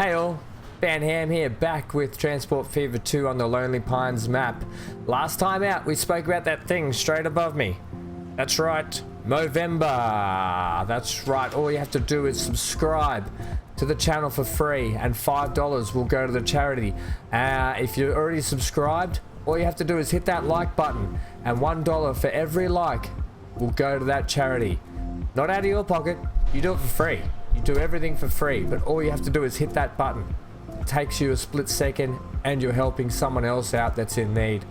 Hey all, Van Ham here, back with Transport Fever 2 on the Lonely Pines map. Last time out, we spoke about that thing straight above me. That's right, Movember. That's right, all you have to do is subscribe to the channel for free, and $5 will go to the charity. If you're already subscribed, all you have to do is hit that like button, and $1 for every like will go to that charity. Not out of your pocket, you do it for free. You do everything for free, but all you have to do is hit that button. It takes you a split second and you're helping someone else out that's in need.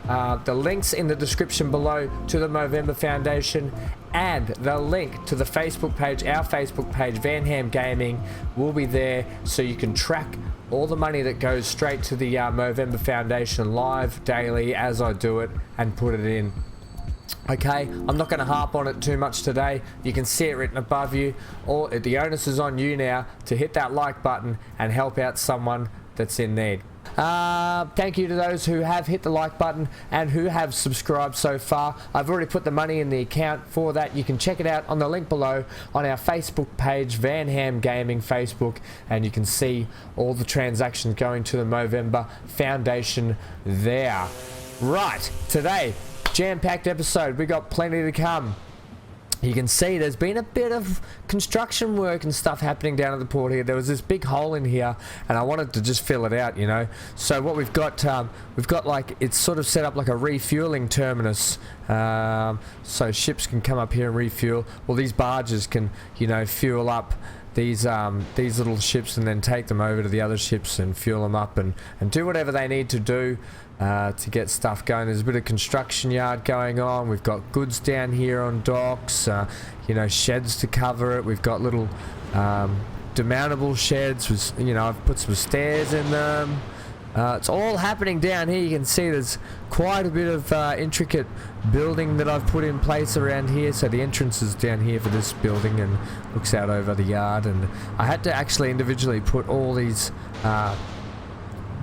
The links in the description below to the Movember Foundation and the link to the Facebook page, our Facebook page, Van Ham Gaming, will be there so you can track all the money that goes straight to the Movember Foundation live daily as I do it and put it in. Okay, I'm not going to harp on it too much today. You can see it written above you. The onus is on you now to hit that like button and help out someone that's in need. Thank you to those who have hit the like button and who have subscribed so far. I've already put the money in the account for that. You can check it out on the link below on our Facebook page, Van Ham Gaming Facebook, and you can see all the transactions going to the Movember Foundation there. Right, today, jam-packed episode. We got plenty to come. You can see there's been a bit of construction work and stuff happening down at the port here. There was this big hole in here and I wanted to just fill it out, you know. So what we've got like, it's sort of set up like a refueling terminus, so ships can come up here and refuel. Well, these barges can, you know, fuel up these little ships and then take them over to the other ships and fuel them up and do whatever they need to do to get stuff going. There's a bit of construction yard going on. We've got goods down here on docks, you know, sheds to cover it. We've got little demountable sheds with, you know, I've put some stairs in them. It's all happening down here. You can see there's quite a bit of intricate building that I've put in place around here. So the entrance is down here for this building and looks out over the yard, and I had to actually individually put all these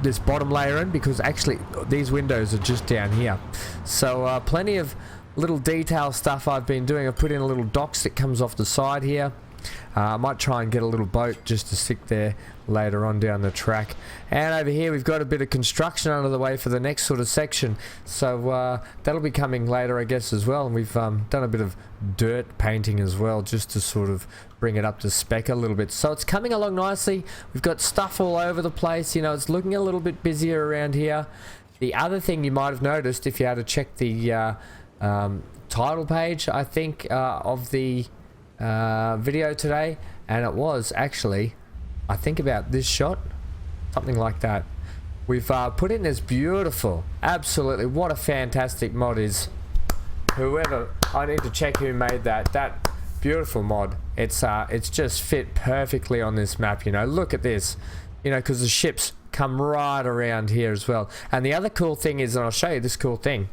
this bottom layer in because actually these windows are just down here. So plenty of little detail stuff I've been doing. I've put in a little docks that comes off the side here. I might try and get a little boat just to stick there later on down the track. And over here we've got a bit of construction under the way for the next sort of section, so that'll be coming later I guess as well. And we've done a bit of dirt painting as well just to sort of bring it up to spec a little bit. So it's coming along nicely. We've got stuff all over the place, you know. It's looking a little bit busier around here. The other thing you might have noticed if you had to check the title page, I think, of the video today, and it was actually, I think, about this shot, something like that. We've put in this beautiful, absolutely, what a fantastic mod is. Whoever, I need to check who made that beautiful mod. It's just fit perfectly on this map, you know. Look at this, you know, because the ships come right around here as well. And the other cool thing is, and I'll show you this cool thing,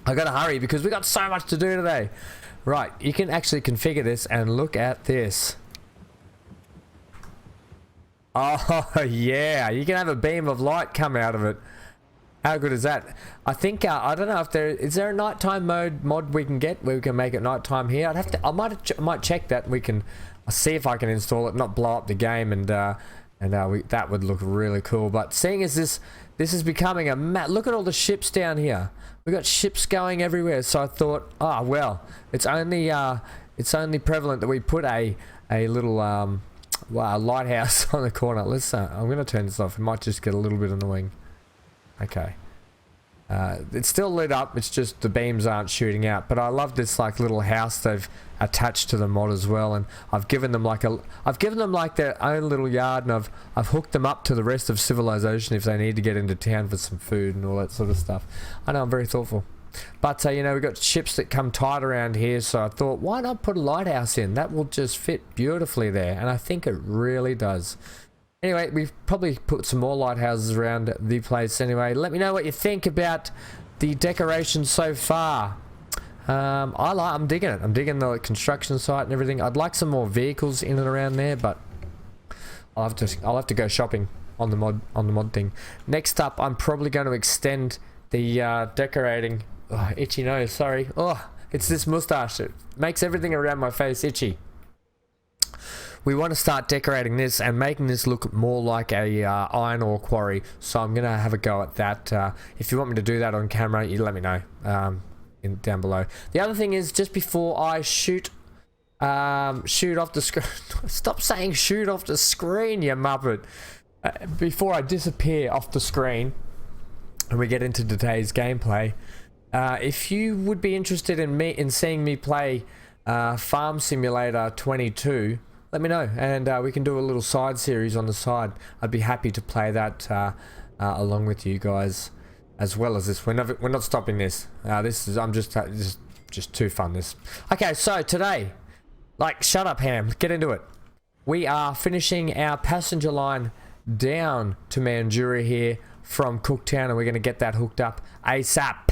I gotta hurry because we got so much to do today. Right, you can actually configure this and look at this. Oh yeah, you can have a beam of light come out of it. How good is that? I think I don't know if is there a nighttime mod we can get where we can make it nighttime here. I might check that. We can see if I can install it, not blow up the game, and that would look really cool. But seeing as this is becoming a look at all the ships down here. We got ships going everywhere, so I thought, oh well, it's only prevalent that we put a little lighthouse on the corner. Let's I'm gonna turn this off. It might just get a little bit annoying. Okay, it's still lit up. It's just the beams aren't shooting out. But I love this like little house they've attached to the mod as well, and I've given them like their own little yard, and I've hooked them up to the rest of civilization if they need to get into town for some food and all that sort of stuff. I know I'm very thoughtful, but you know, we've got ships that come tight around here, so I thought, why not put a lighthouse in? That will just fit beautifully there, and I think it really does. Anyway, we've probably put some more lighthouses around the place. Anyway, let me know what you think about the decoration so far. I'm digging it. I'm digging the construction site and everything. I'd like some more vehicles in and around there, but I'll have to go shopping on the mod thing. Next up, I'm probably going to extend the decorating. Oh, itchy nose, sorry. Oh, it's this mustache. It makes everything around my face itchy. we want to start decorating this and making this look more like a iron ore quarry. So I'm gonna have a go at that. If you want me to do that on camera, you let me know down below. The other thing is, just before I shoot off the screen. Stop saying shoot off the screen, you muppet. Before I disappear off the screen and we get into today's gameplay, if you would be interested in seeing me play Farm Simulator 22, let me know, and we can do a little side series on the side. I'd be happy to play that along with you guys, as well as this. We're not stopping this. This is just too fun. This. Okay, so today, like, shut up, Ham. Get into it. We are finishing our passenger line down to Mandurah here from Cooktown, and we're going to get that hooked up ASAP,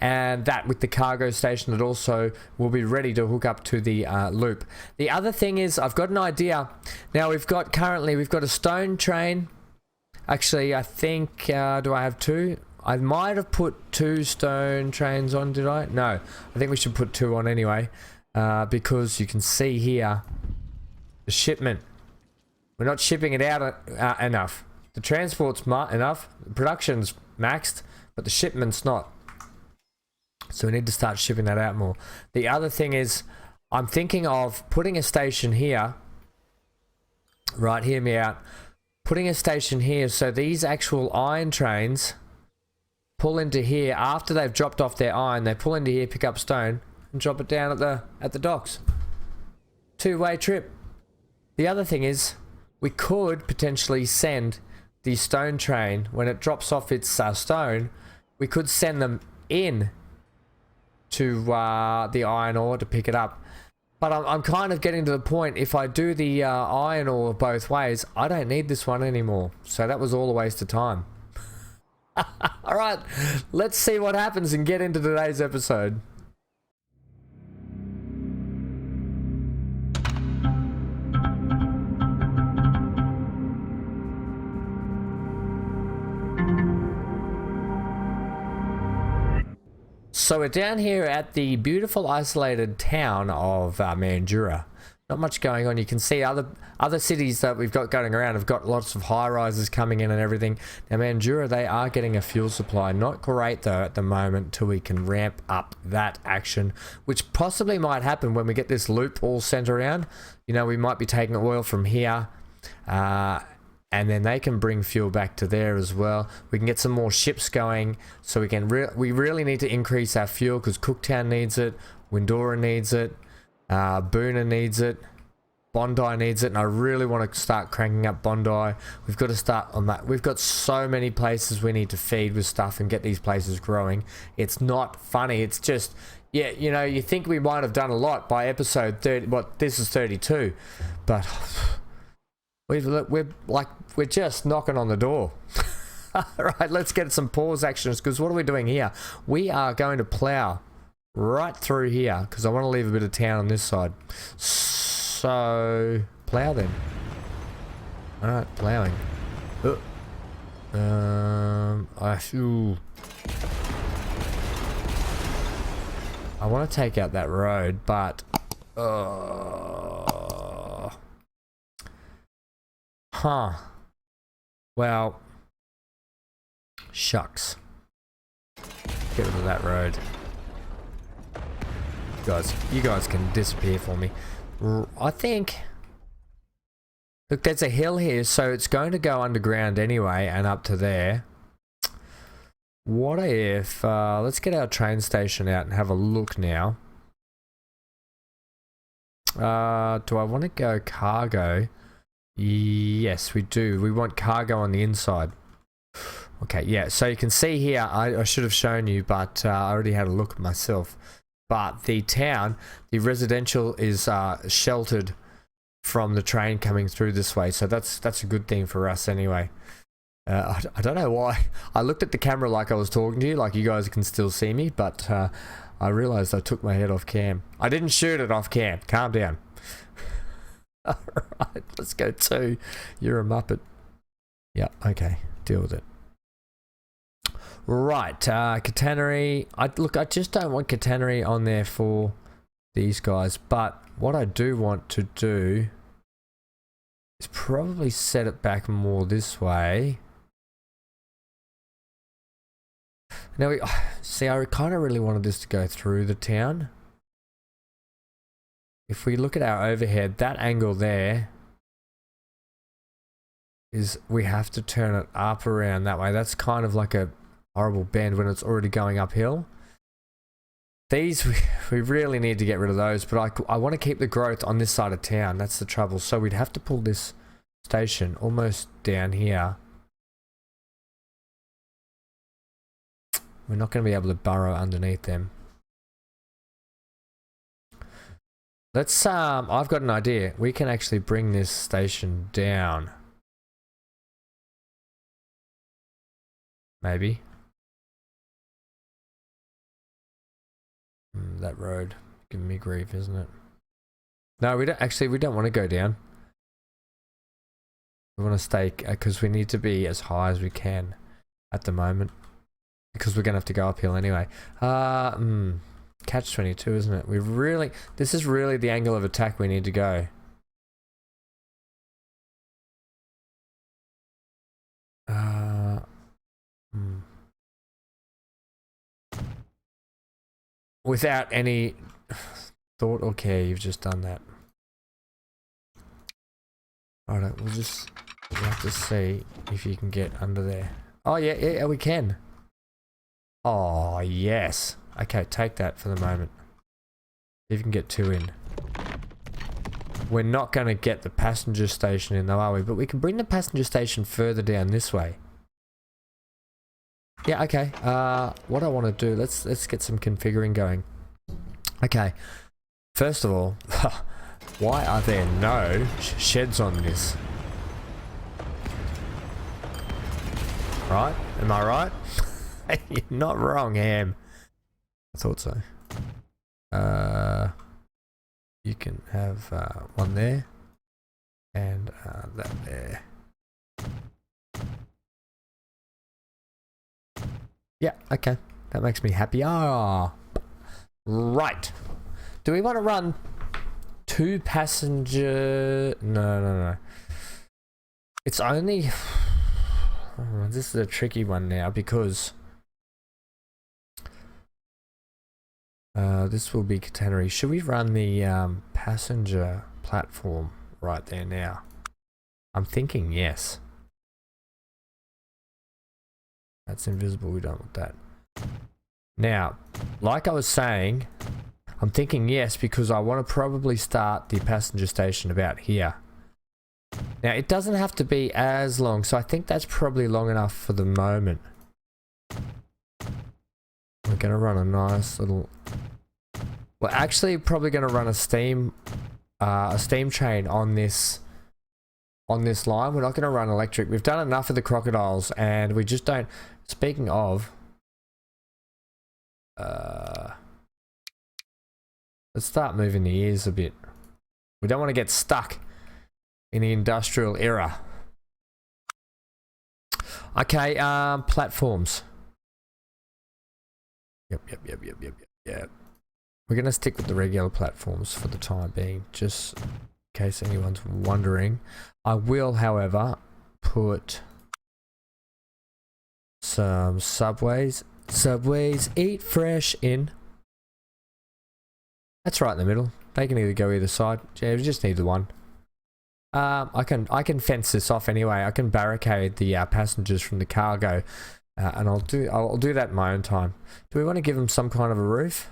and that with the cargo station that also will be ready to hook up to the loop. The other thing is, I've got an idea. Now we've got a stone train. Actually, I think, do I have two? I might have put 2 stone trains on, did I? No, I think we should put 2 on anyway, because you can see here the shipment. We're not shipping it out enough. The transport's enough, the production's maxed, but the shipment's not. So we need to start shipping that out more. The other thing is, I'm thinking of putting a station here. Right, hear me out. Putting a station here so these actual iron trains pull into here after they've dropped off their iron. They pull into here, pick up stone, and drop it down at the docks. 2-way trip. The other thing is, we could potentially send the stone train, when it drops off its stone, we could send them in to the iron ore to pick it up. But I'm kind of getting to the point, if I do the iron ore both ways, I don't need this one anymore. So that was all a waste of time. Alright, let's see what happens and get into today's episode. So we're down here at the beautiful isolated town of Mandurah. Not much going on. You can see other cities that we've got going around have got lots of high rises coming in and everything. Now Mandurah, they are getting a fuel supply. Not great though at the moment, till we can ramp up that action, which possibly might happen when we get this loop all sent around. You know, we might be taking oil from here, and then they can bring fuel back to there as well. We can get some more ships going, so we can we really need to increase our fuel, because Cooktown needs it, Windora needs it, Boona needs it, Bondi needs it, and I really want to start cranking up Bondi. We've got to start on that. We've got so many places we need to feed with stuff and get these places growing. It's not funny. It's just, yeah, you know, you think we might have done a lot by episode 30. What, this is 32, but we're just knocking on the door. Alright, let's get some pause actions, because what are we doing here? We are going to plow right through here, because I want to leave a bit of town on this side. So, plow then. Alright, plowing. I want to take out that road, but well, shucks. Get rid of that road. You guys can disappear for me. I think, look, there's a hill here, so it's going to go underground anyway and up to there. What if, let's get our train station out and have a look now. Do I want to go cargo? Yes, we do. We want cargo on the inside. Okay, yeah, so you can see here, I should have shown you, but I already had a look at myself. But the town, the residential is sheltered from the train coming through this way, so that's a good thing for us anyway. I don't know why. I looked at the camera like I was talking to you, like you guys can still see me, but I realized I took my head off cam. I didn't shoot it off cam. Calm down. Alright, let's go 2. You're a muppet. Yeah, okay. Deal with it. Right, catenary. Look, I just don't want catenary on there for these guys, but what I do want to do is probably set it back more this way. Now we see, I kind of really wanted this to go through the town. If we look at our overhead, that angle there is, we have to turn it up around that way. That's kind of like a horrible bend when it's already going uphill. These, we really need to get rid of those, but I want to keep the growth on this side of town. That's the trouble. So we'd have to pull this station almost down here. We're not going to be able to burrow underneath them. Let's, I've got an idea. We can actually bring this station down. Maybe. That road giving me grief, isn't it? No, we don't, actually, we don't want to go down. We want to stay, because we need to be as high as we can at the moment. Because we're going to have to go uphill anyway. Catch 22, isn't it? We really, this is really the angle of attack we need to go. Without any thought or care, you've just done that. Alright, we'll have to see if you can get under there. Oh yeah, we can. Oh yes. Okay, take that for the moment. See if you can get 2 in. We're not going to get the passenger station in though, are we? But we can bring the passenger station further down this way. Yeah, okay. What I want to do, let's get some configuring going. Okay. First of all, why are there no sheds on this? Right? Am I right? You're not wrong, Ham. I thought so. You can have one there and that there. Yeah, okay. That makes me happy. Ah, right. Do we want to run 2 passenger? No. It's only. Oh, this is a tricky one now because this will be catenary. Should we run the passenger platform right there now? I'm thinking yes. That's invisible, we don't want that. Now, like I was saying, I'm thinking yes because I want to probably start the passenger station about here. Now, it doesn't have to be as long, so I think that's probably long enough for the moment. We're going to run a nice little... We're actually probably going to run a steam train on this line. We're not going to run electric. We've done enough of the crocodiles and we just don't... Speaking of... let's start moving the ears a bit. We don't want to get stuck in the industrial era. Okay, platforms. Yep. We're going to stick with the regular platforms for the time being, just in case anyone's wondering. I will, however, put some Subways eat fresh in. That's right in the middle. They can either go either side. Yeah, we just need the one. I can fence this off anyway. I can barricade the passengers from the cargo, and I'll do that in my own time. Do we want to give them some kind of a roof?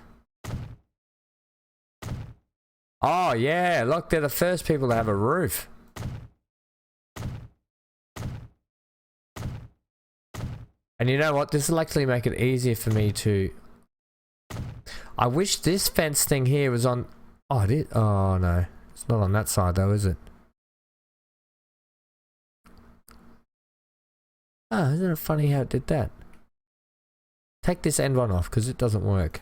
Oh yeah, look, they're the first people to have a roof. And you know what? This will actually make it easier for me to... I wish this fence thing here was on... Oh, it is? Oh no, it's not on that side though, is it? Ah, isn't it funny how it did that? Take this end one off because it doesn't work.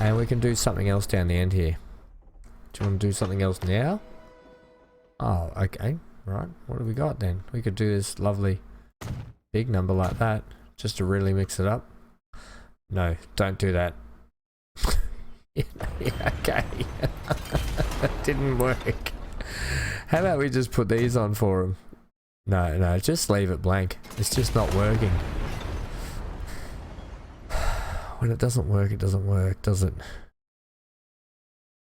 And we can do something else down the end here. Do you want to do something else now? Oh, okay. Right. What do we got then? We could do this lovely big number like that just to really mix it up. No, don't do that. Yeah, okay. didn't work. How about we just put these on for him? No, no, just leave it blank. It's just not working. When it doesn't work, it doesn't work, does it?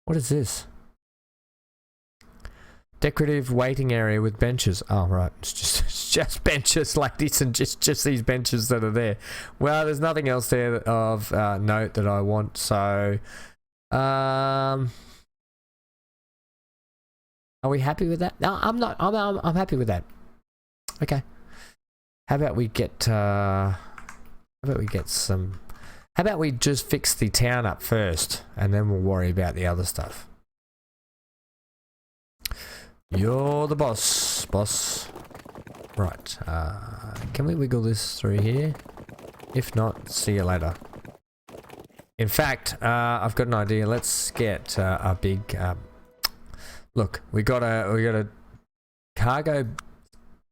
What is this? Decorative waiting area with benches. Oh, right. It's just benches, ladies, and just these benches that are there. Well, there's nothing else there of note that I want, so... are we happy with that? No, I'm not. I'm happy with that. Okay. How about we get some... How about we just fix the town up first, and then we'll worry about the other stuff. You're the boss, boss. Right. Can we wiggle this through here? If not, see you later. In fact, I've got an idea. Let's get a big... look, we got a cargo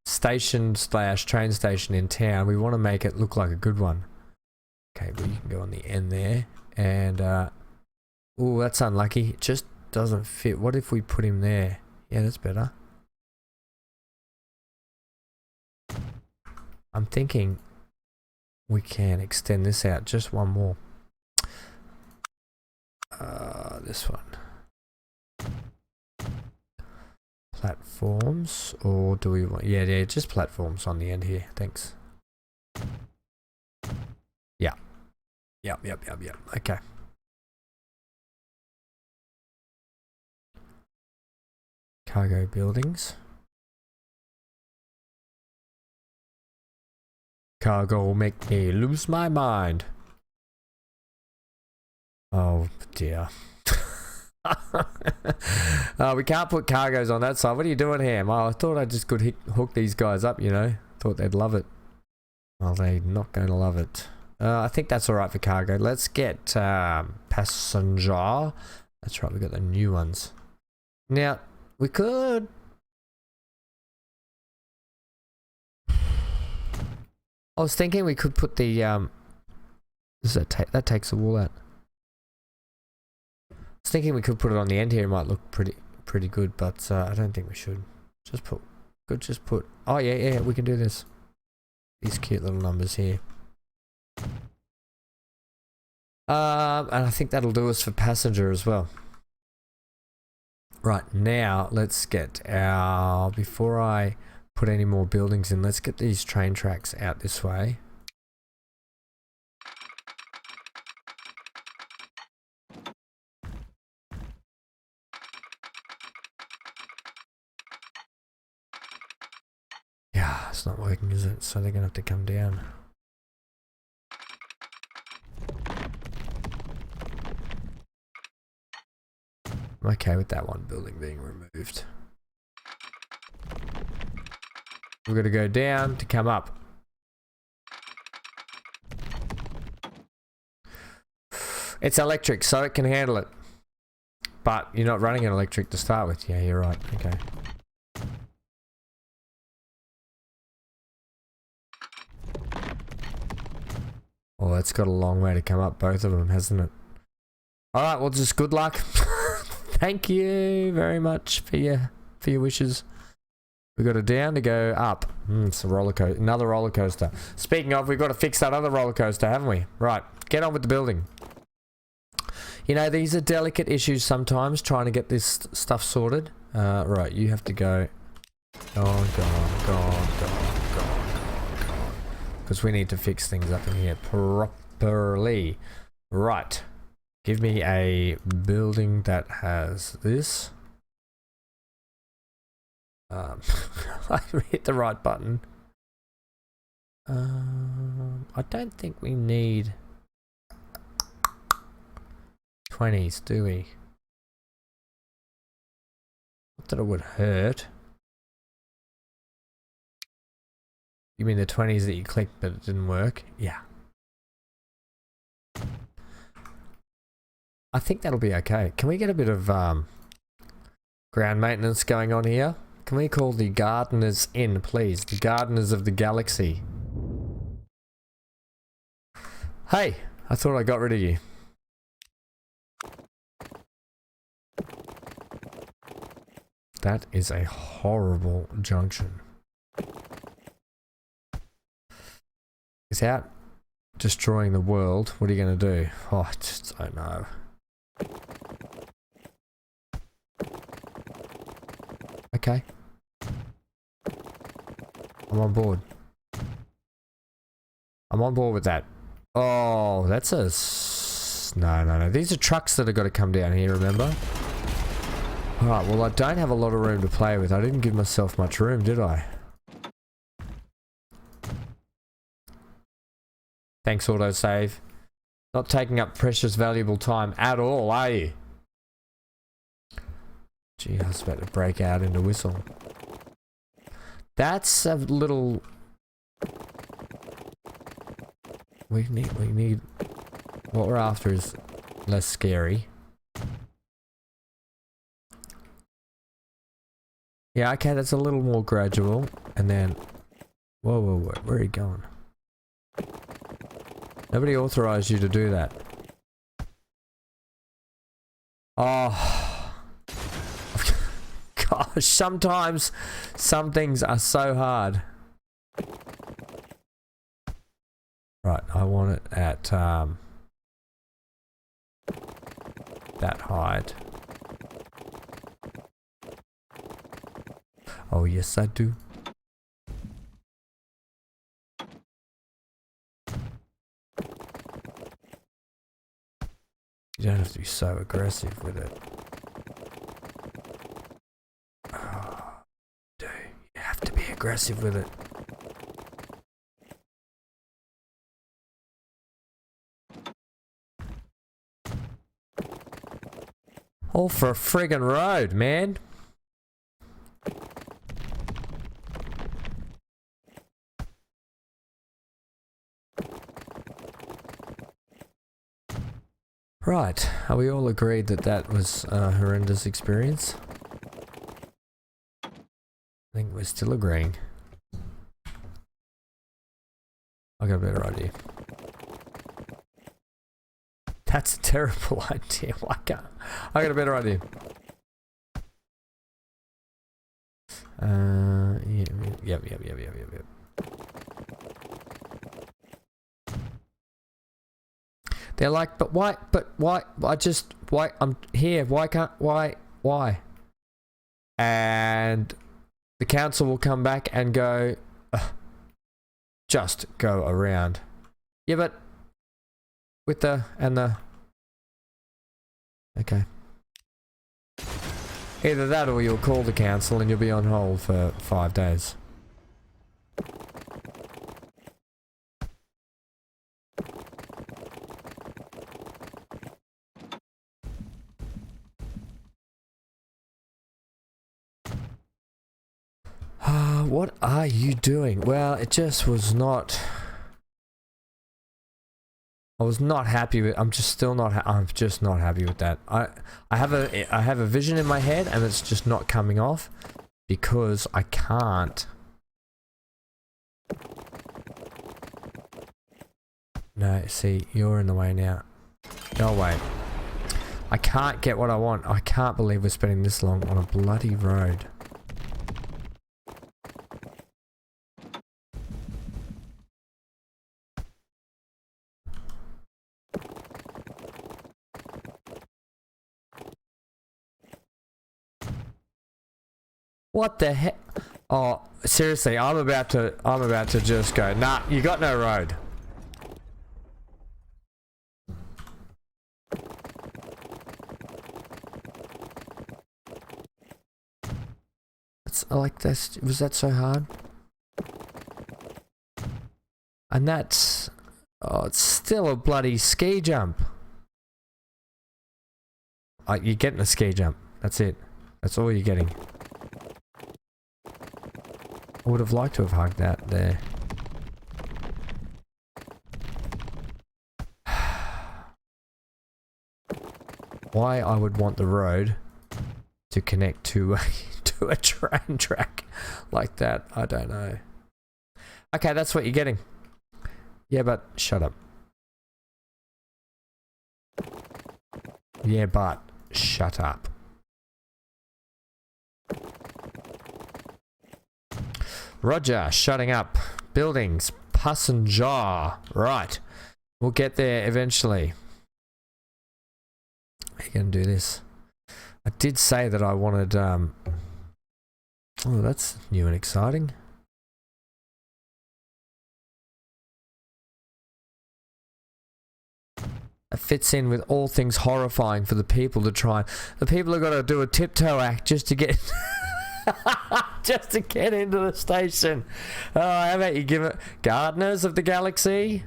station / train station in town. We want to make it look like a good one. Okay, well, you can go on the end there. And, oh, that's unlucky. It just doesn't fit. What if we put him there? Yeah, that's better. I'm thinking we can extend this out just one more. This one. Platforms, or do we want... Yeah, just platforms on the end here. Thanks. Yeah. Yep. Okay. Cargo buildings. Cargo will make me lose my mind. Oh dear. We can't put cargoes on that side. What are you doing here? Oh, I thought I just could hook these guys up, you know. Thought they'd love it. Well, they're not going to love it. I think that's alright for cargo. Let's get passenger. That's right, we got the new ones. Now, we could... I was thinking we could put the... that takes the wall out. I was thinking we could put it on the end here. It might look pretty good, but I don't think we should. Just put... Oh, yeah, we can do this. These cute little numbers here. And I think that'll do us for passenger as well. Right, now let's get our... Before I put any more buildings in, let's get these train tracks out this way. Yeah, it's not working, is it? So they're gonna have to come down. I'm okay with that one building being removed. We're gonna go down to come up. It's electric, so it can handle it. But you're not running an electric to start with. Yeah, you're right. Okay. Well, that's got a long way to come up, both of them, hasn't it? Alright, well, just good luck. Thank you very much for your wishes. We've got a down to go up. It's a roller coaster. Another roller coaster. Speaking of, we've got to fix that other roller coaster, haven't we? Right, get on with the building. You know, these are delicate issues sometimes, trying to get this stuff sorted. Right, you have to go. Gone. Because we need to fix things up in here properly. Right. Give me a building that has this. I hit the right button. I don't think we need 20s, do we? Not that it would hurt. You mean the 20s that you clicked but it didn't work? Yeah. I think that'll be okay. Can we get a bit of ground maintenance going on here? Can we call the gardeners in, please? The gardeners of the galaxy. Hey, I thought I got rid of you. That is a horrible junction. It's out destroying the world. What are you going to do? Oh, I just don't know. Okay. I'm on board. I'm on board with that. Oh, that's a... No. These are trucks that have got to come down here, remember? Alright, well I don't have a lot of room to play with. I didn't give myself much room, did I? Thanks, autosave. Not taking up precious, valuable time at all, are you? Gee, I was about to break out into whistle. That's a little... We need... What we're after is less scary. Yeah, okay, that's a little more gradual. And then... Whoa, where are you going? Nobody authorized you to do that. Oh. Gosh, sometimes some things are so hard. Right, I want it at that height. Oh yes, I do. You don't have to be so aggressive with it. Oh, dude, you have to be aggressive with it. All for a friggin' road, man. Right, are we all agreed that that was a horrendous experience? I think we're still agreeing. I got a better idea. That's a terrible idea. Why can't I got a better idea? Yep. They're like, but why? I'm here. Why? And the council will come back and go, just go around. Yeah, but with the, okay. Either that or you'll call the council and you'll be on hold for 5 days. What are you doing? Well, it just was not... I was not happy with... I'm just still not... I'm just not happy with that. I have a vision in my head and it's just not coming off because I can't. No, see, you're in the way now. Go away. I can't get what I want. I can't believe we're spending this long on a bloody road. What the heck? Oh, seriously, I'm about to just go, nah, you got no road. It's like this. Was that so hard? And that's... Oh, it's still a bloody ski jump. You're getting a ski jump. That's it. That's all you're getting. I would have liked to have hugged that there. Why I would want the road to connect to a train track like that, I don't know. Okay, that's what you're getting. Yeah, but shut up. Yeah, but shut up. Roger, shutting up. Buildings, passenger. Right. We'll get there eventually. How are you going to do this? I did say that I wanted... oh, that's new and exciting. It fits in with all things horrifying for the people to try. The people have got to do a tiptoe act just to get... just to get into the station. Oh, how about you give it... Gardeners of the Galaxy?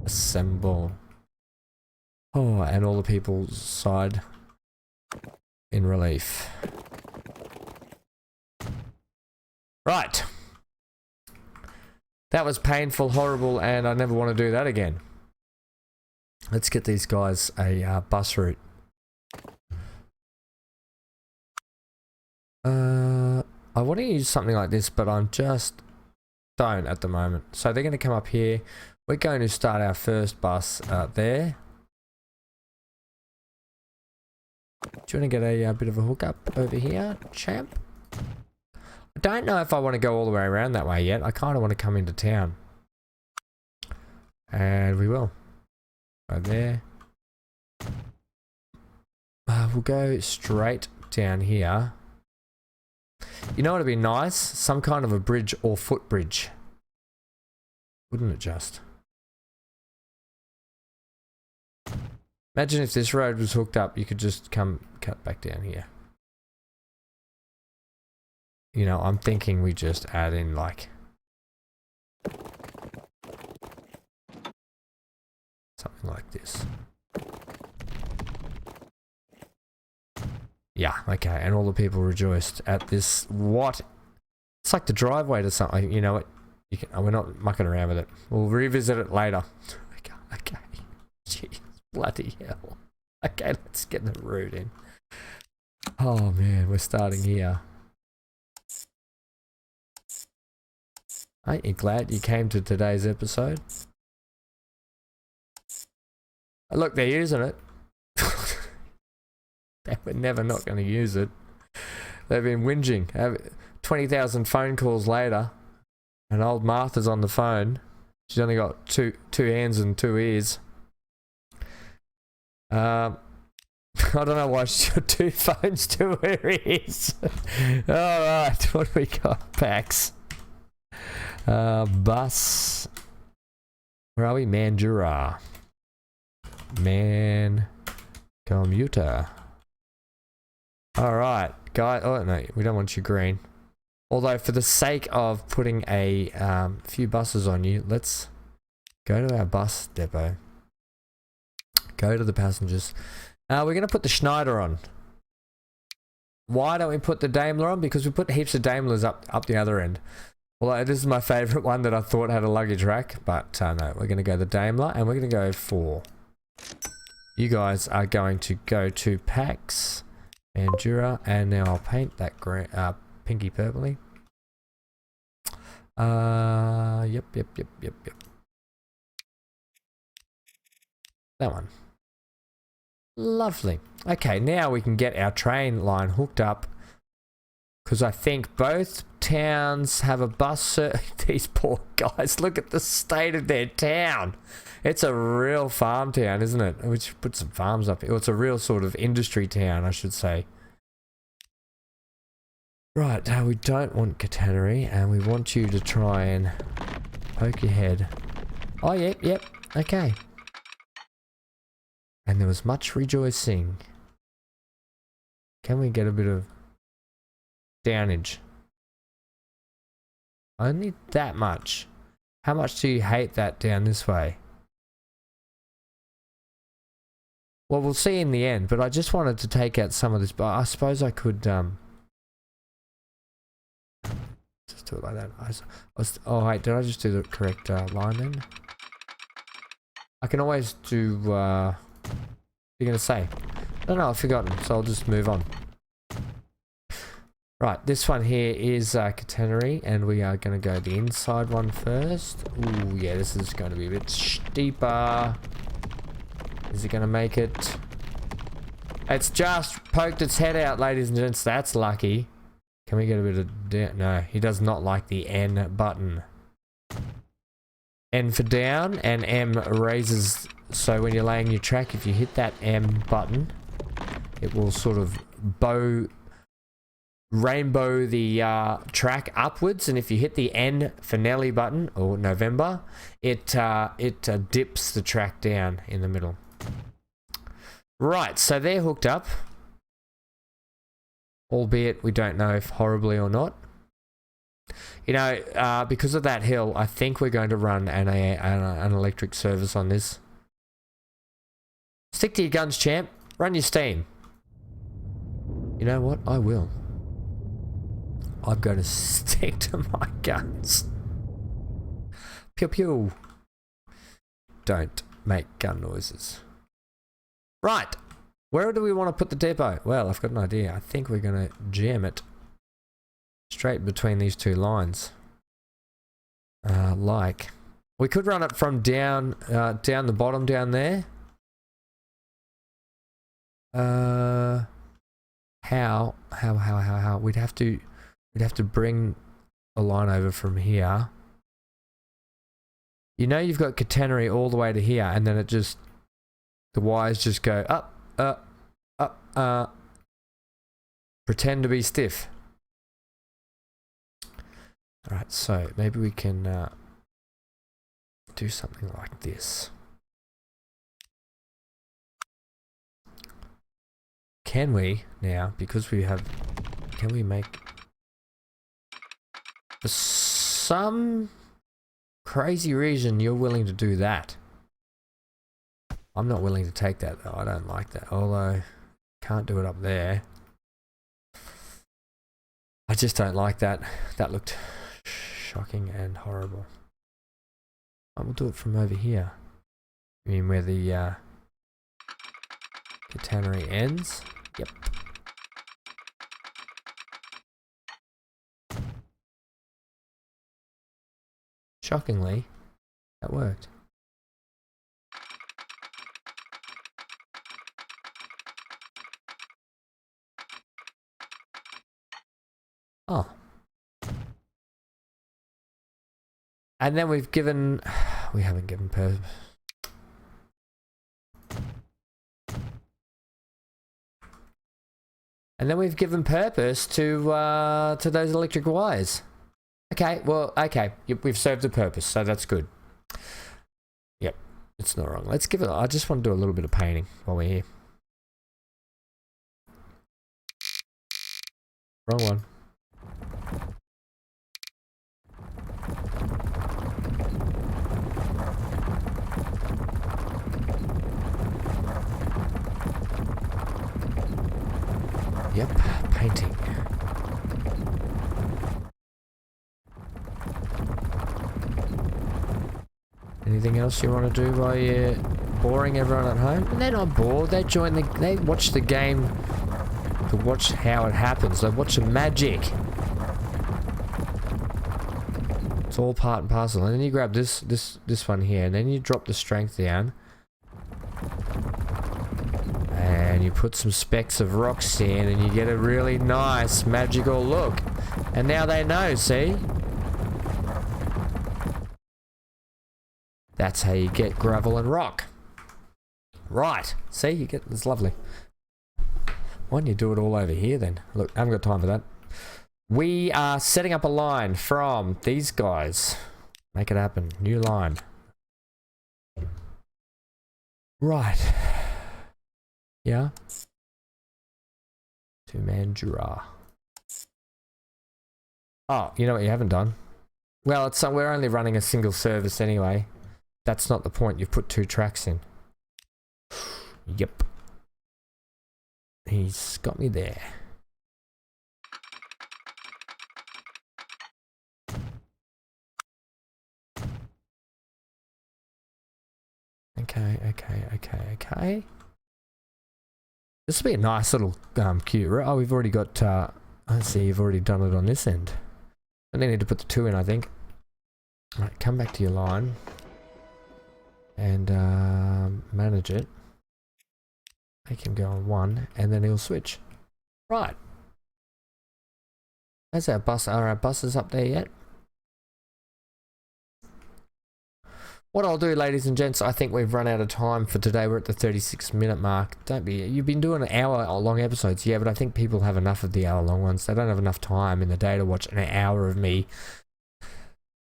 Assemble. Oh, and all the people side in relief. Right. That was painful, horrible, and I never want to do that again. Let's get these guys a bus route. I want to use something like this, but I'm just don't at the moment. So they're going to come up here. We're going to start our first bus there. Do you want to get a bit of a hookup over here, champ? I don't know if I want to go all the way around that way yet. I kind of want to come into town. And we will. Right there. We'll go straight down here. You know what would be nice? Some kind of a bridge or footbridge. Wouldn't it just? Imagine if this road was hooked up, you could just come cut back down here. You know, I'm thinking we just add in like something like this. Yeah, okay, and all the people rejoiced at this. What? It's like the driveway to something. You know what? You can. We're not mucking around with it. We'll revisit it later. Okay. Jeez, bloody hell. Okay, let's get the route in. Oh man, we're starting here. Aren't you glad you came to today's episode? Oh, look, they're using it. They were never not going to use it. They've been whinging. 20,000 phone calls later, and old Martha's on the phone. She's only got two hands and 2 ears. I don't know why she's got 2 phones, 2 ears. Alright, what do we got? Packs. Bus. Where are we? Mandura. Man. Commuter. Alright, guys. Oh, no, we don't want you green. Although, for the sake of putting a few buses on you, let's go to our bus depot. Go to the passengers. We're going to put the Schneider on. Why don't we put the Daimler on? Because we put heaps of Daimlers up the other end. Well, this is my favourite one that I thought had a luggage rack. But no, we're going to go the Daimler, and we're going to go for... You guys are going to go to PAX. Mandura, and now I'll paint that green, pinky purpley. Yep. That one. Lovely. Okay, now we can get our train line hooked up, because I think both towns have a bus. These poor guys, look at the state of their town. It's a real farm town, isn't it? We should put some farms up here. Well, it's a real sort of industry town, I should say. Right, we don't want catenary, and we want you to try and poke your head. Oh, yep, okay. And there was much rejoicing. Can we get a bit of downage? Only that much. How much do you hate that down this way? Well, we'll see in the end, but I just wanted to take out some of this, but I suppose I could, just do it like that. Oh wait, did I just do the correct line then? I can always do, what are you going to say? No, I've forgotten, so I'll just move on. Right, this one here is catenary, and we are going to go the inside one first. Ooh, yeah, this is going to be a bit steeper. Is it going to make it? It's just poked its head out, ladies and gents. That's lucky. Can we get a bit of down? No, he does not like the N button. N for down and M raises. So when you're laying your track, if you hit that M button, it will sort of rainbow the track upwards, and if you hit the N for Nelly button or November, it dips the track down in the middle. Right, so they're hooked up, albeit we don't know if horribly or not. You know, because of that hill, I think we're going to run an electric service on this. Stick to your guns, champ. Run your steam. You know what? I will. I'm going to stick to my guns. Pew pew. Don't make gun noises. Right. Where do we want to put the depot? Well, I've got an idea. I think we're going to jam it straight between these two lines. Like, we could run it from down the bottom down there. How? We'd have to bring a line over from here. You know, you've got catenary all the way to here, and then the wires just go up, pretend to be stiff. Alright, so maybe we can do something like this. Can we now, because we have, can we make, for some crazy reason you're willing to do that? I'm not willing to take that though. I don't like that, although can't do it up there. I just don't like that. That looked shocking and horrible. I will do it from over here. I mean where the catenary ends. Yep. Shockingly, that worked. Oh. And then we've given, we haven't given purpose. And then we've given purpose to those electric wires. Okay, well, okay, we've served a purpose, so that's good. Yep, it's not wrong. Let's give it, I just want to do a little bit of painting while we're here. Wrong one. Yep, painting. Anything else you want to do while you're boring everyone at home? And they're not bored. They they watch the game to watch how it happens. They watch the magic. It's all part and parcel. And then you grab this one here, and then you drop the strength down. And you put some specks of rocks in, and you get a really nice magical look. And now they know, see? That's how you get gravel and rock. Right. See, you get, it's lovely. Why don't you do it all over here then? Look, I haven't got time for that. We are setting up a line from these guys. Make it happen. New line. Right. Yeah. To Mandura. Oh, you know what you haven't done? Well, it's we're only running a single service anyway. That's not the point. You've put 2 tracks in. Yep. He's got me there. Okay. This will be a nice little cute. Oh, we've already got. I see. You've already done it on this end. I need to put the 2 in, I think. All right, come back to your line and manage it. Make him go on 1, and then he'll switch. Right. There's our bus. Are our buses up there yet? What I'll do, ladies and gents, I think we've run out of time for today. We're at the 36-minute mark. Don't be. You've been doing hour-long episodes, yeah, but I think people have enough of the hour-long ones. They don't have enough time in the day to watch an hour of me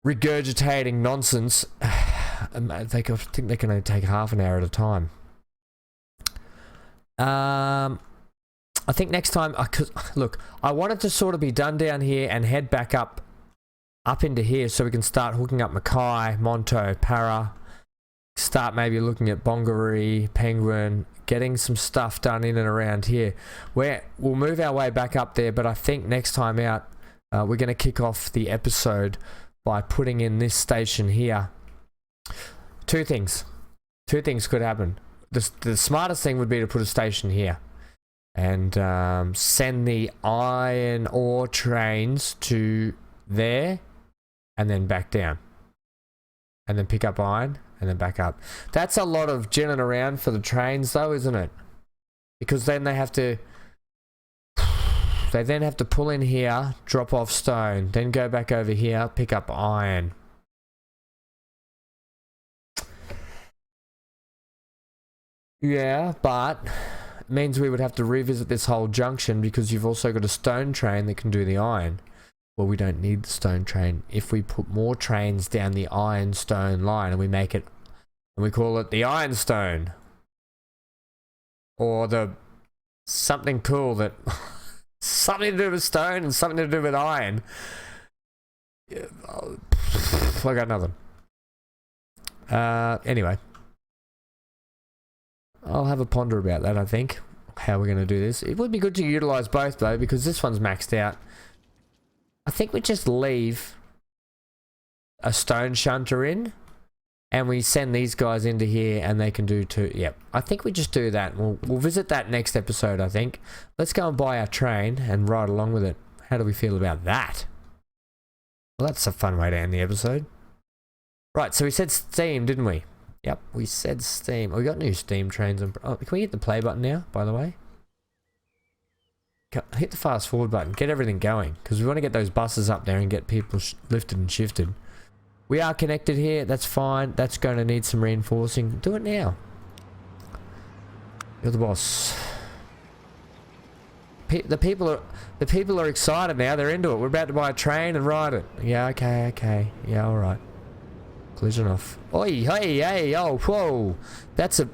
regurgitating nonsense. I think they can only take half an hour at a time. I think next time, look, I wanted to sort of be done down here and head back up into here so we can start hooking up Mackay, Monto, Para, start maybe looking at Bongaree, Penguin, getting some stuff done in and around here. We'll move our way back up there, but I think next time out, we're going to kick off the episode by putting in this station here. Two things could happen. The smartest thing would be to put a station here and send the iron ore trains to there and then back down and then pick up iron and then back up. That's a lot of ginning around for the trains though, isn't it? Because then they then have to pull in here, drop off stone, then go back over here, pick up iron. Yeah, but it means we would have to revisit this whole junction because you've also got a stone train that can do the iron. Well, we don't need the stone train. If we put more trains down the ironstone line and we make it, and we call it the ironstone, or the something cool that something to do with stone and something to do with iron. I got nothing. Anyway, I'll have a ponder about that. I think how we're going to do this. It would be good to utilize both though, because this one's maxed out. I think we just leave a stone shunter in and we send these guys into here and they can do two. Yep. I think we just do that. We'll visit that next episode, I think. Let's go and buy our train and ride along with it. How do we feel about that? Well, that's a fun way to end the episode. Right, so we said Steam, didn't we? Yep, we said Steam. We got new Steam trains. Oh, can we hit the play button now, by the way? Hit the fast forward button, get everything going, because we want to get those buses up there and get people lifted and shifted. We are connected here, that's fine. That's going to need some reinforcing. Do it now. You're the boss. The people are excited now. They're into it. We're about to buy a train and ride it. Yeah, okay. Yeah, all right. Collision off. Oi, hey, oh, whoa. That's a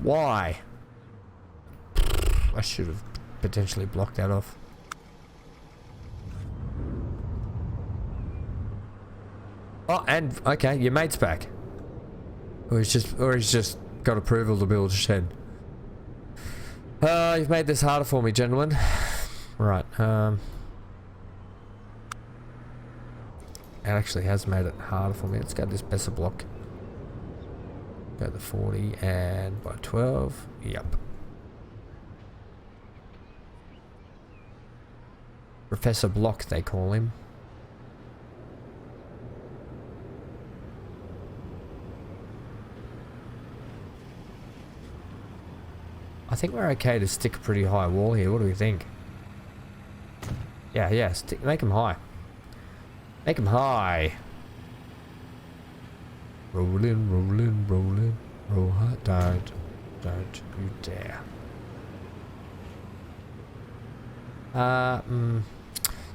why. I should have potentially blocked that off. Oh, and okay, your mate's back. Or he's just got approval to build a shed. You've made this harder for me, gentlemen. Right, it actually has made it harder for me. Let's go this Besser block. Go the 40 and by 12. Yep. Professor Block, they call him. I think we're okay to stick a pretty high wall here. What do we think? Yeah, make them high. Make them high. Rolling, roll high. Don't you dare.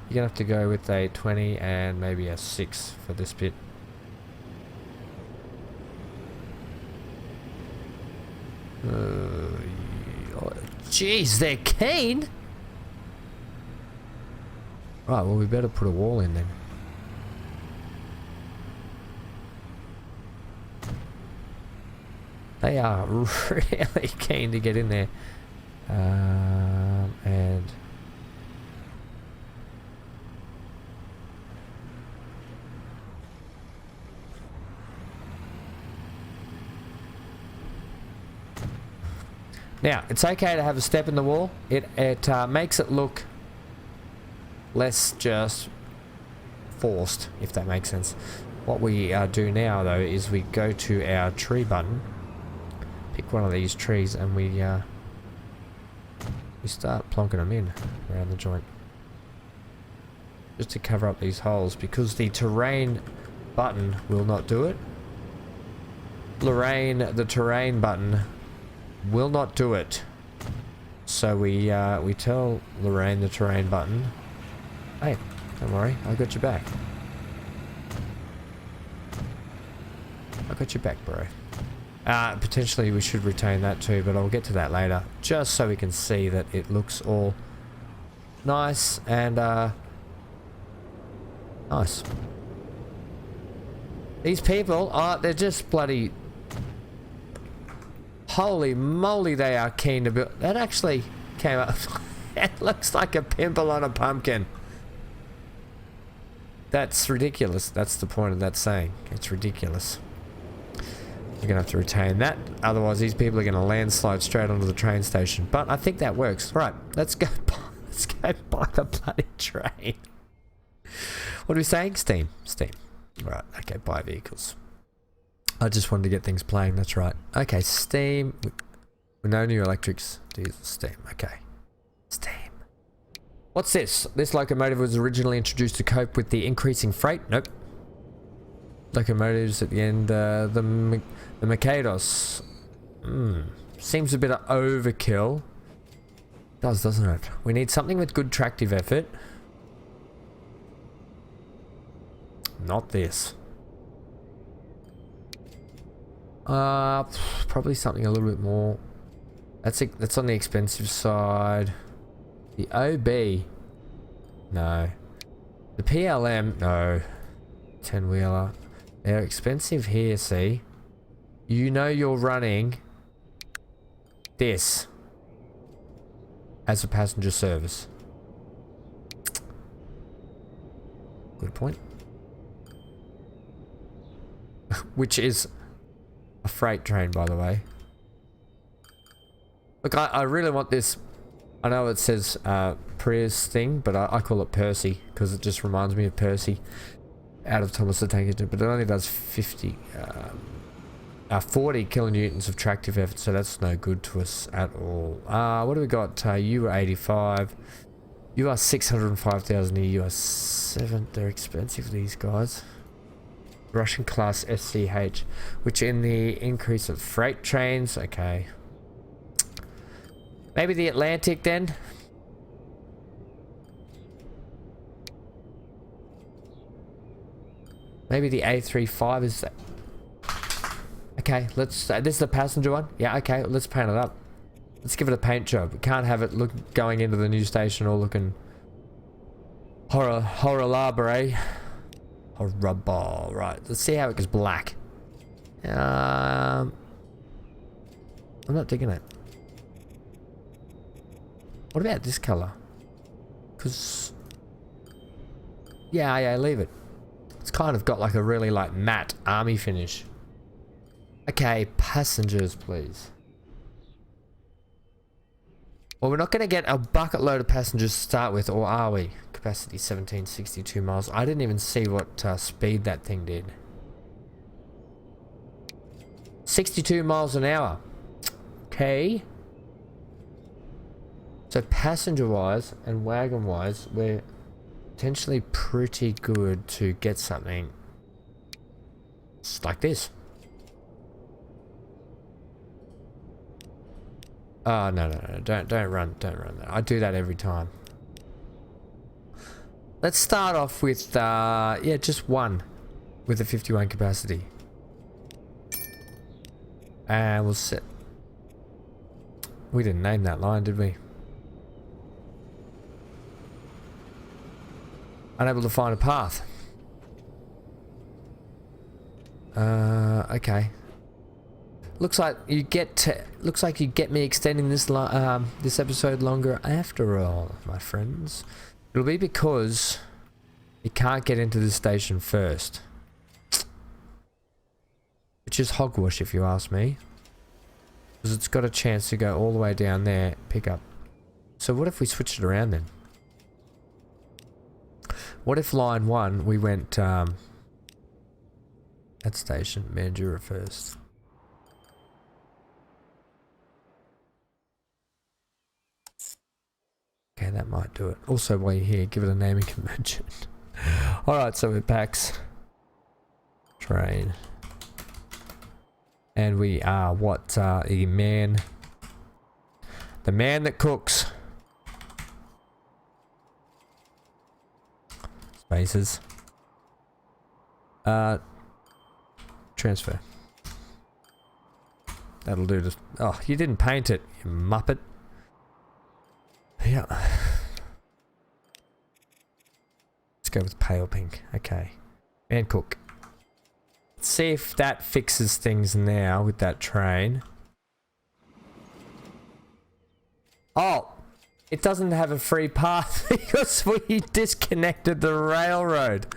You're gonna have to go with a 20 and maybe a 6 for this bit. Jeez, they're keen. Right, well we better put a wall in then. They are really keen to get in there. And now, it's okay to have a step in the wall. It makes it look less just forced, if that makes sense. What we do now, though, is we go to our tree button, pick one of these trees, and we start plonking them in around the joint. just to cover up these holes, because the terrain button will not do it. Lorraine, the terrain button will not do it. So we tell Lorraine, the terrain button, hey, don't worry, I got your back. I got your back, bro. Potentially we should retain that too, but I'll get to that later, just so we can see that it looks all nice and nice. These people are, they're just bloody, holy moly, they are keen to build. That actually came up. It looks like a pimple on a pumpkin. That's ridiculous. That's the point of that saying. It's ridiculous. You're gonna have to retain that, otherwise these people are gonna landslide straight onto the train station. But I think that works. Right, let's go buy the bloody train. What are we saying? Steam. Right, okay, buy vehicles. I just wanted to get things playing, that's right. Okay, Steam. No new electrics. Diesel, Steam, okay. Steam. What's this? This locomotive was originally introduced to cope with the increasing freight. Nope. Locomotives at the end, the Mikados. Seems a bit of overkill. Does, doesn't it? We need something with good tractive effort. Not this. Probably something a little bit more. That's on the expensive side. The OB, no. The PLM, no. 10-wheeler. They're expensive here, see? You know you're running this as a passenger service. Good point. Which is a freight train, by the way. Look, I really want this. I know it says Prius thing, but I call it Percy because it just reminds me of Percy out of Thomas the Tank Engine, but it only does 40 kilonewtons of tractive effort, so that's no good to us at all. What do we got? You are 85. You are 605,000 here. You are 7. They're expensive, these guys. Russian class SCH, which in the increase of freight trains, okay. Maybe the Atlantic then? Maybe the A35 is that. Okay, let's, this is the passenger one? Yeah, okay, let's paint it up. Let's give it a paint job. We can't have it look going into the new station all looking horrible, eh? Horrible, right. Let's see how it goes black. I'm not digging it. What about this color? Because yeah, leave it. It's kind of got like a really like matte army finish. Okay, passengers, please. Well, we're not going to get a bucket load of passengers to start with, or are we? Capacity 1762 miles. I didn't even see what speed that thing did. 62 miles an hour. Okay. So passenger-wise and wagon-wise, we're potentially pretty good to get something like this. Oh, no, don't run that. I do that every time. Let's start off with, yeah, just one with a 51 capacity. And we'll set. We didn't name that line, did we? Unable to find a path. Okay. Looks like you get me extending this this episode longer after all, my friends. It'll be because you can't get into this station first, which is hogwash if you ask me, because it's got a chance to go all the way down there, pick up. So what if we switched it around then? What if line 1 we went at station Mandurah first? Okay, that might do it. Also, while you're here, give it a naming convention. Alright, so it packs. Train. And we are what? The man that cooks. Spaces. Transfer. That'll do this. Oh, you didn't paint it, you muppet. Yeah. Let's go with pale pink. Okay. And cook. Let's see if that fixes things now with that train. Oh! It doesn't have a free path because we disconnected the railroad.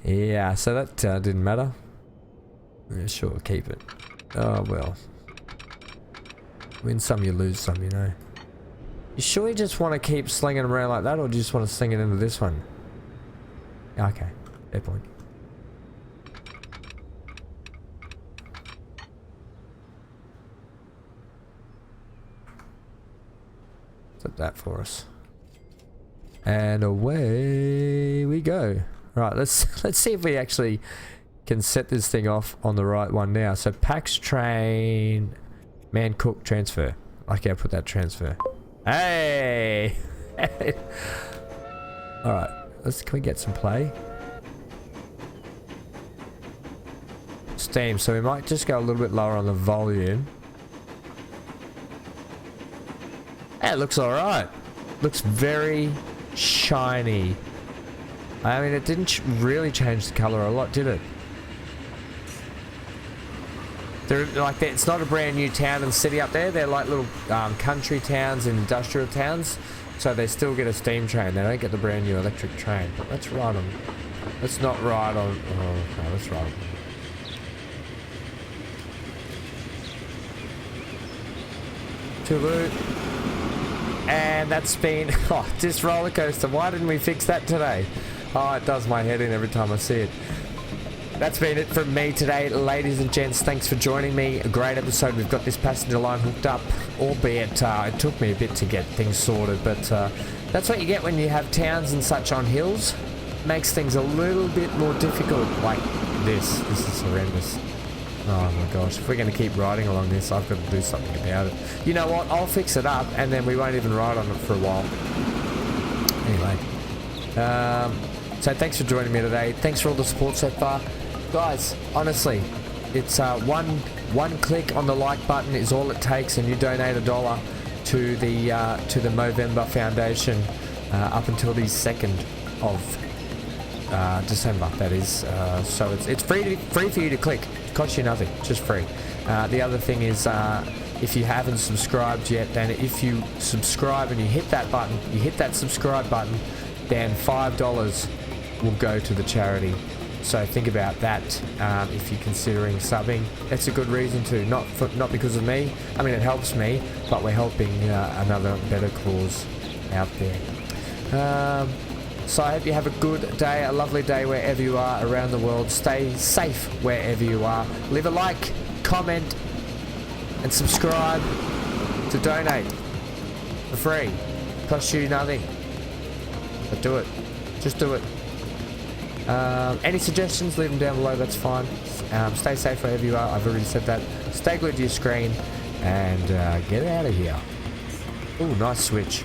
Yeah, so that didn't matter. Yeah, sure, keep it. Oh, well. Win some, you lose some, you know. You sure you just want to keep slinging them around like that, or do you just want to sling it into this one? Okay, fair point. Set that for us. And away we go. Right, let's see if we actually can set this thing off on the right one now. So packs, train, man, cook, transfer. Okay, I'll put that transfer. Hey! Alright, can we get some play? Steam, so we might just go a little bit lower on the volume. Hey, it looks alright. Looks very shiny. I mean, it didn't really change the color a lot, did it? They're like, it's not a brand new town and city up there. They're like little country towns and industrial towns. So they still get a steam train. They don't get the brand new electric train. But let's ride on. Let's not ride on. Oh, no, let's ride on. Toot. And that's been... Oh, this roller coaster. Why didn't we fix that today? Oh, it does my head in every time I see it. That's been it from me today, ladies and gents. Thanks for joining me. A great episode. We've got this passenger line hooked up, albeit it took me a bit to get things sorted, but that's what you get when you have towns and such on hills. Makes things a little bit more difficult, like this. This is horrendous. Oh my gosh, if we're going to keep riding along this, I've got to do something about it. You know what, I'll fix it up and then we won't even ride on it for a while. Anyway, so thanks for joining me today. Thanks for all the support so far. Guys, honestly, it's one click on the like button is all it takes, and you donate $1 to the Movember Foundation up until the 2nd of December. That is, so it's free for you to click. It costs you nothing, just free. The other thing is, if you haven't subscribed yet, then if you subscribe and you hit that button, you hit that subscribe button, then $5 will go to the charity. So think about that if you're considering subbing. That's a good reason to, not because of me. I mean, it helps me, but we're helping another better cause out there. So I hope you have a good day, a lovely day wherever you are around the world. Stay safe wherever you are. Leave a like, comment, and subscribe to donate for free. Costs you nothing. But do it. Just do it. Any suggestions, leave them down below, that's fine. Stay safe wherever you are, I've already said that. Stay glued to your screen and get out of here. Ooh, nice switch.